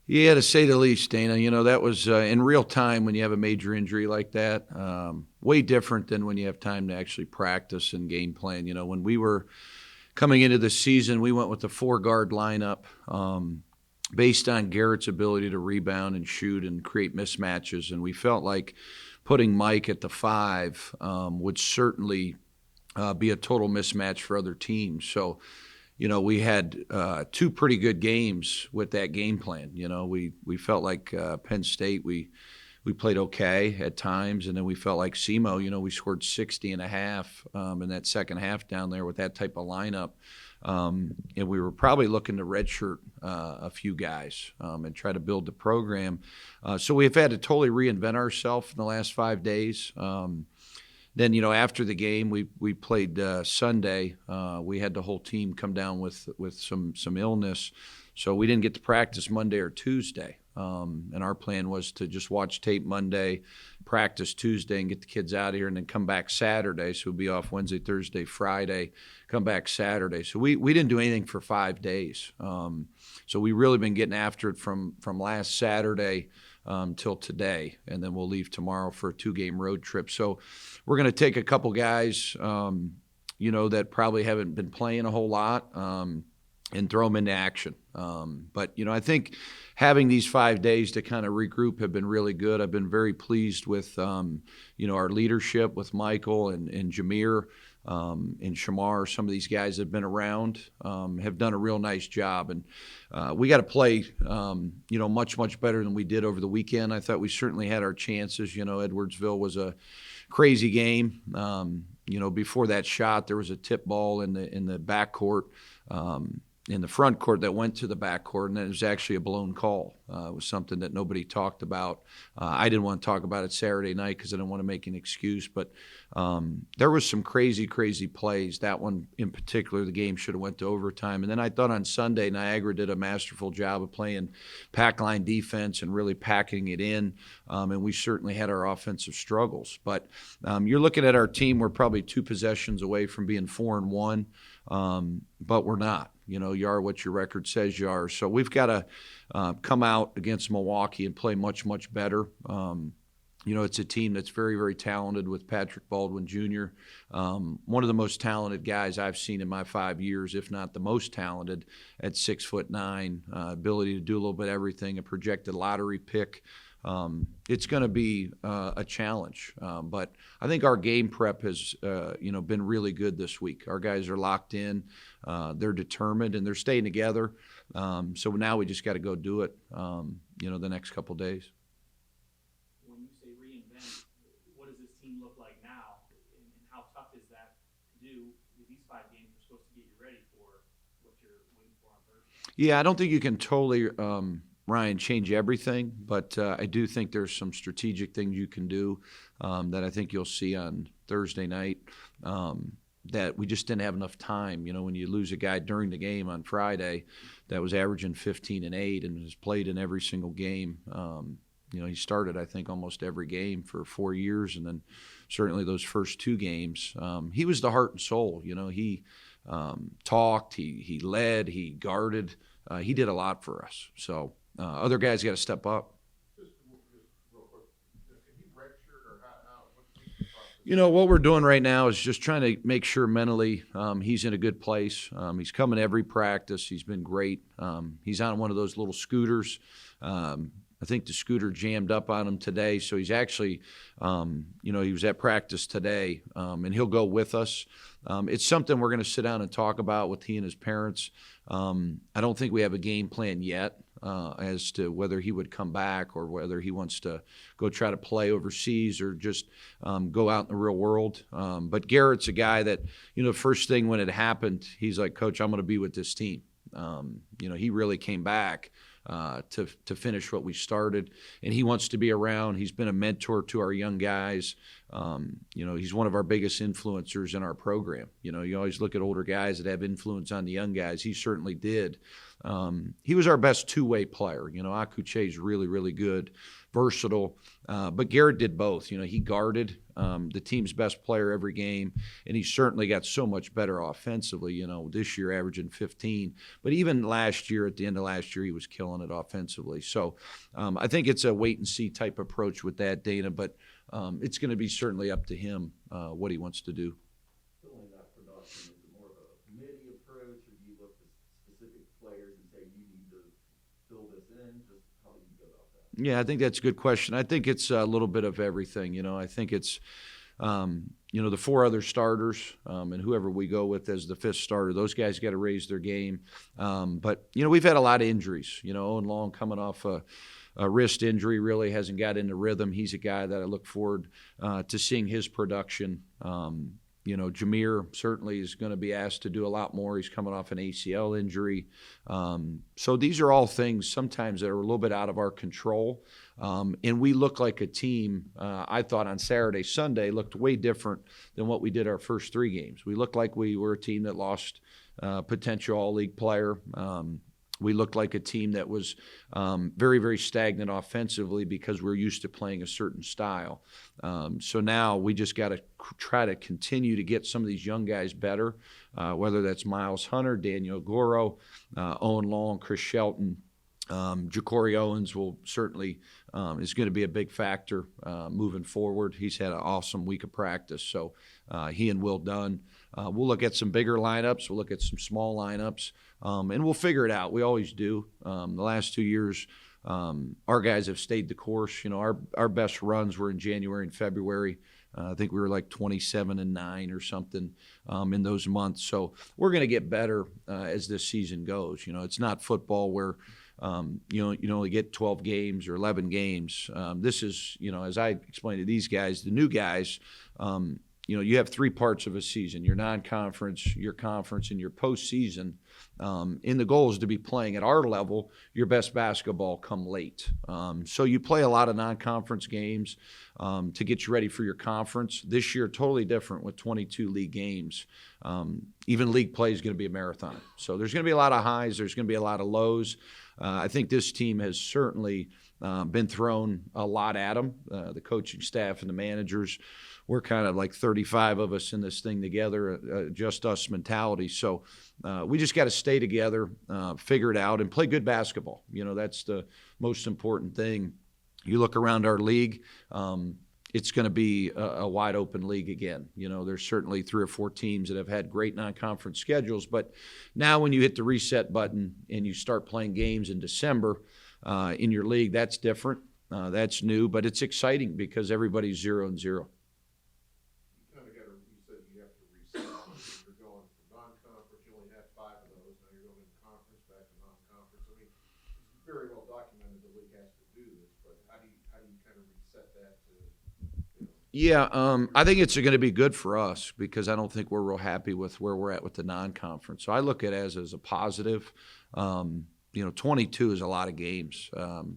Yeah, to say the least, Dana. That was in real time when you have a major injury like that. Way different than when you have time to actually practice and game plan. When we were coming into the season, we went with the four-guard lineup based on Garrett's ability to rebound and shoot and create mismatches. And we felt like putting Mike at the five would certainly be a total mismatch for other teams. So we had two pretty good games with that game plan. We felt like Penn State, we played okay at times, and then we felt like SEMO, we scored 60 and a half in that second half down there with that type of lineup. And we were probably looking to redshirt a few guys and try to build the program. So we've had to totally reinvent ourselves in the last 5 days. Then, after the game, we played Sunday. We had the whole team come down with some illness, so we didn't get to practice Monday or Tuesday. And our plan was to just watch tape Monday, practice Tuesday, and get the kids out of here, and then come back Saturday. So we'll be off Wednesday, Thursday, Friday, come back Saturday. So we didn't do anything for 5 days. So we really been getting after it from last Saturday till today, and then we'll leave tomorrow for a 2-game road trip. So we're going to take a couple guys, that probably haven't been playing a whole lot, and throw them into action. But I think having these 5 days to kind of regroup have been really good. I've been very pleased with, our leadership with Michael and Jameer and Shamar. Some of these guys that have been around have done a real nice job. And we got to play, much, much better than we did over the weekend. I thought we certainly had our chances. Edwardsville was a crazy game. Before that shot, there was a tip ball in the backcourt. In the front court that went to the back court, and it was actually a blown call. It was something that nobody talked about. I didn't want to talk about it Saturday night because I didn't want to make an excuse, but there was some crazy, crazy plays. That one in particular, the game should have went to overtime. And then I thought on Sunday, Niagara did a masterful job of playing pack line defense and really packing it in, and we certainly had our offensive struggles. But you're looking at our team, we're probably 2 possessions away from being 4-1, but we're not. You are what your record says you are. So we've got to come out against Milwaukee and play much, much better. It's a team that's very, very talented with Patrick Baldwin Jr., one of the most talented guys I've seen in my 5 years, if not the most talented at 6'9", ability to do a little bit of everything, a projected lottery pick. It's going to be a challenge, but I think our game prep has, been really good this week. Our guys are locked in, they're determined, and they're staying together. So now we just got to go do it, the next couple of days. When you say reinvent, what does this team look like now, and how tough is that to do? These 5 games are supposed to get you ready for what you're waiting for on Thursday. Yeah, I don't think you can totally Ryan, change everything, but I do think there's some strategic things you can do that I think you'll see on Thursday night that we just didn't have enough time. When you lose a guy during the game on Friday that was averaging 15 and 8 and has played in every single game. He started, I think, almost every game for 4 years, and then certainly those first 2 games. He was the heart and soul. He talked, he led, he guarded. He did a lot for us. So other guys got to step up. Just real quick, can he redshirt or what's the process? What we're doing right now is just trying to make sure mentally he's in a good place. He's coming every practice. He's been great. He's on one of those little scooters. I think the scooter jammed up on him today, so he's actually, he was at practice today, and he'll go with us. It's something we're going to sit down and talk about with he and his parents. I don't think we have a game plan yet as to whether he would come back or whether he wants to go try to play overseas or just go out in the real world. But Garrett's a guy that, first thing when it happened, he's like, Coach, I'm going to be with this team. He really came back to finish what we started, and he wants to be around. He's been a mentor to our young guys. He's one of our biggest influencers in our program. You always look at older guys that have influence on the young guys. He certainly did. He was our best two-way player. Akuche is really, really good. versatile. But Garrett did both. He guarded the team's best player every game, and he certainly got so much better offensively. This year averaging 15. But even last year, at the end of last year, he was killing it offensively. So I think it's a wait-and-see type approach with that, Dana, but it's going to be certainly up to him what he wants to do. Filling that production, is it more of a committee approach, or do you look at specific players and say you need to fill this in? Just how do you go about that? Yeah, I think that's a good question. I think it's a little bit of everything. I think it's, the four other starters and whoever we go with as the fifth starter, those guys got to raise their game. But we've had a lot of injuries. Owen Long coming off a wrist injury, really hasn't got into rhythm. He's a guy that I look forward to seeing his production. Jameer certainly is going to be asked to do a lot more. He's coming off an ACL injury. So these are all things sometimes that are a little bit out of our control. And we look like a team, I thought on Saturday, Sunday, looked way different than what we did our first three games. We looked like we were a team that lost potential all-league player. We looked like a team that was very, very stagnant offensively because we're used to playing a certain style. So now we just got to try to continue to get some of these young guys better, whether that's Miles Hunter, Daniel Goro, Owen Long, Chris Shelton. Ja'Cory Owens will certainly is going to be a big factor moving forward. He's had an awesome week of practice. So he and Will Dunn. We'll look at some bigger lineups. We'll look at some small lineups. And we'll figure it out. We always do. The last 2 years, our guys have stayed the course. Our best runs were in January and February. I think we were like 27-9 or something in those months. So we're going to get better as this season goes. It's not football where you only get 12 games or 11 games. This is, as I explained to these guys, the new guys, you have three parts of a season: your non-conference, your conference, and your postseason. And the goal is to be playing at our level your best basketball come late. So you play a lot of non-conference games to get you ready for your conference. This year, totally different with 22 league games. Even league play is going to be a marathon. So there's going to be a lot of highs. There's going to be a lot of lows. I think this team has certainly been thrown a lot at them, the coaching staff and the managers. We're kind of like 35 of us in this thing together, just us mentality. So we just got to stay together, figure it out, and play good basketball. That's the most important thing. You look around our league, it's going to be a wide open league again. There's certainly 3 or 4 teams that have had great non-conference schedules, but now when you hit the reset button and you start playing games in December in your league, that's different. That's new, but it's exciting because everybody's 0-0. You said you have to reset. You're going from non-conference, you only had 5 of those. Now you're going into conference, back to non-conference. I mean, it's very well documented the league has to do this, but how do you kind of reset that to, Yeah, I think it's going to be good for us because I don't think we're real happy with where we're at with the non-conference. So I look at it as a positive. 22 is a lot of games.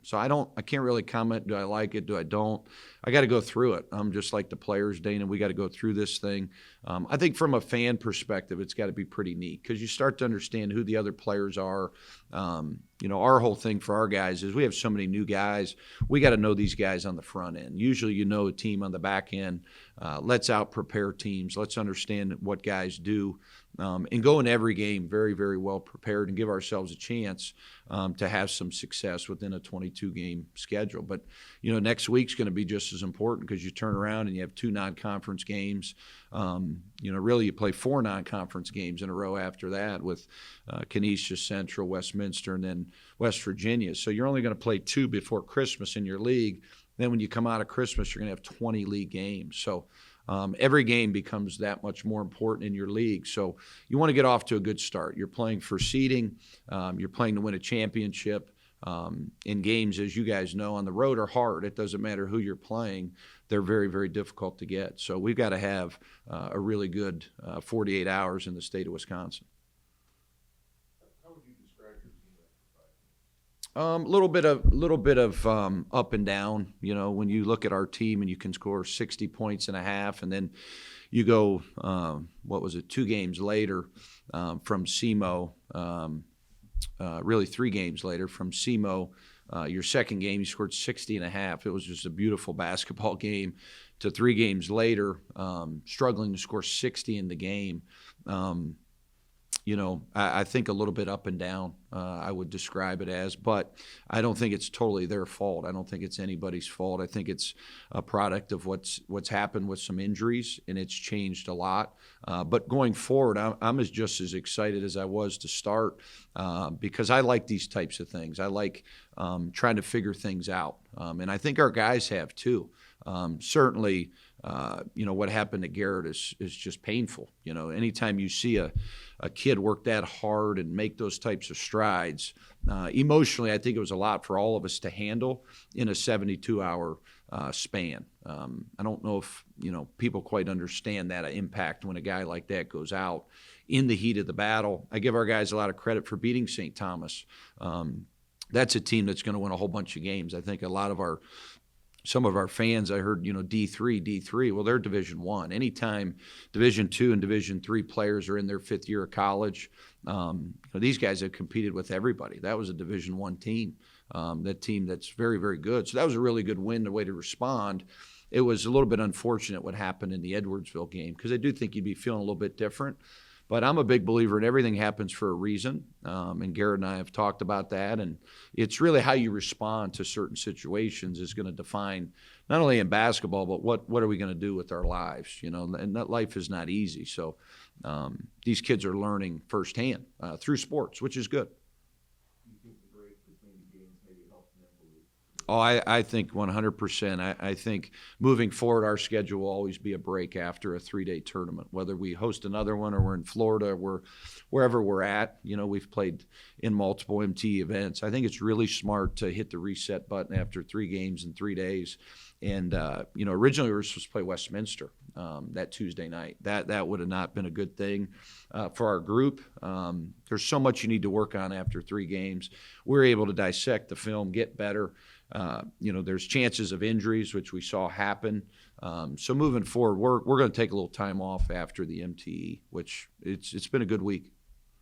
So I can't really comment. Do I like it? Do I don't? I got to go through it. I'm just like the players, Dana. We got to go through this thing. I think from a fan perspective, it's got to be pretty neat because you start to understand who the other players are. Our whole thing for our guys is we have so many new guys. We got to know these guys on the front end. Usually, a team on the back end. Let's out prepare teams. Let's understand what guys do. And go in every game very, very well prepared and give ourselves a chance to have some success within a 22-game schedule. But, next week's going to be just as important because you turn around and you have 2 non-conference games. Really you play 4 non-conference games in a row after that with Canisius, Central, Westminster, and then West Virginia. So you're only going to play 2 before Christmas in your league. Then when you come out of Christmas, you're going to have 20 league games. So every game becomes that much more important in your league. So you want to get off to a good start. You're playing for seeding. You're playing to win a championship. In games, as you guys know, on the road are hard. It doesn't matter who you're playing. They're very, very difficult to get. So we've got to have a really good 48 hours in the state of Wisconsin. how would you describe your team after 5 games? Little bit of up and down. When you look at our team and you can score 60 points and a half, and then you go, 2 games later from SEMO, really 3 games later from SEMO, Your second game, you scored 60 and a half. It was just a beautiful basketball game. To 3 games later, struggling to score 60 in the game. I think a little bit up and down, I would describe it as, but I don't think it's totally their fault. I don't think it's anybody's fault. I think it's a product of what's happened with some injuries, and it's changed a lot. But going forward, I'm just as excited as I was to start because I like these types of things. I like trying to figure things out, and I think our guys have too. Certainly, what happened to Garrett is just painful. Anytime you see a kid work that hard and make those types of strides, emotionally, I think it was a lot for all of us to handle in a 72-hour span. I don't know if, people quite understand that impact when a guy like that goes out in the heat of the battle. I give our guys a lot of credit for beating St. Thomas. That's a team that's going to win a whole bunch of games. I think some of our fans, I heard, D3. Well, they're Division I. Anytime Division II and Division III players are in their 5th year of college, these guys have competed with everybody. That was a Division I team, that team that's very, very good. So that was a really good win, the way to respond. It was a little bit unfortunate what happened in the Edwardsville game because I do think you'd be feeling a little bit different. But I'm a big believer in everything happens for a reason, and Garrett and I have talked about that, and it's really how you respond to certain situations is going to define not only in basketball, but what are we going to do with our lives, and that life is not easy. So these kids are learning firsthand through sports, which is good. Do you think the break between the games maybe helped mentally? Oh, I think 100%. I think moving forward, our schedule will always be a break after a 3-day tournament, whether we host another one or we're in Florida or wherever we're at. We've played in multiple MT events. I think it's really smart to hit the reset button after 3 games in 3 days. And, originally we were supposed to play Westminster that Tuesday night. That would have not been a good thing for our group. There's so much you need to work on after 3 games. We're able to dissect the film, get better. There's chances of injuries, which we saw happen. So moving forward, we're going to take a little time off after the MTE, which it's been a good week.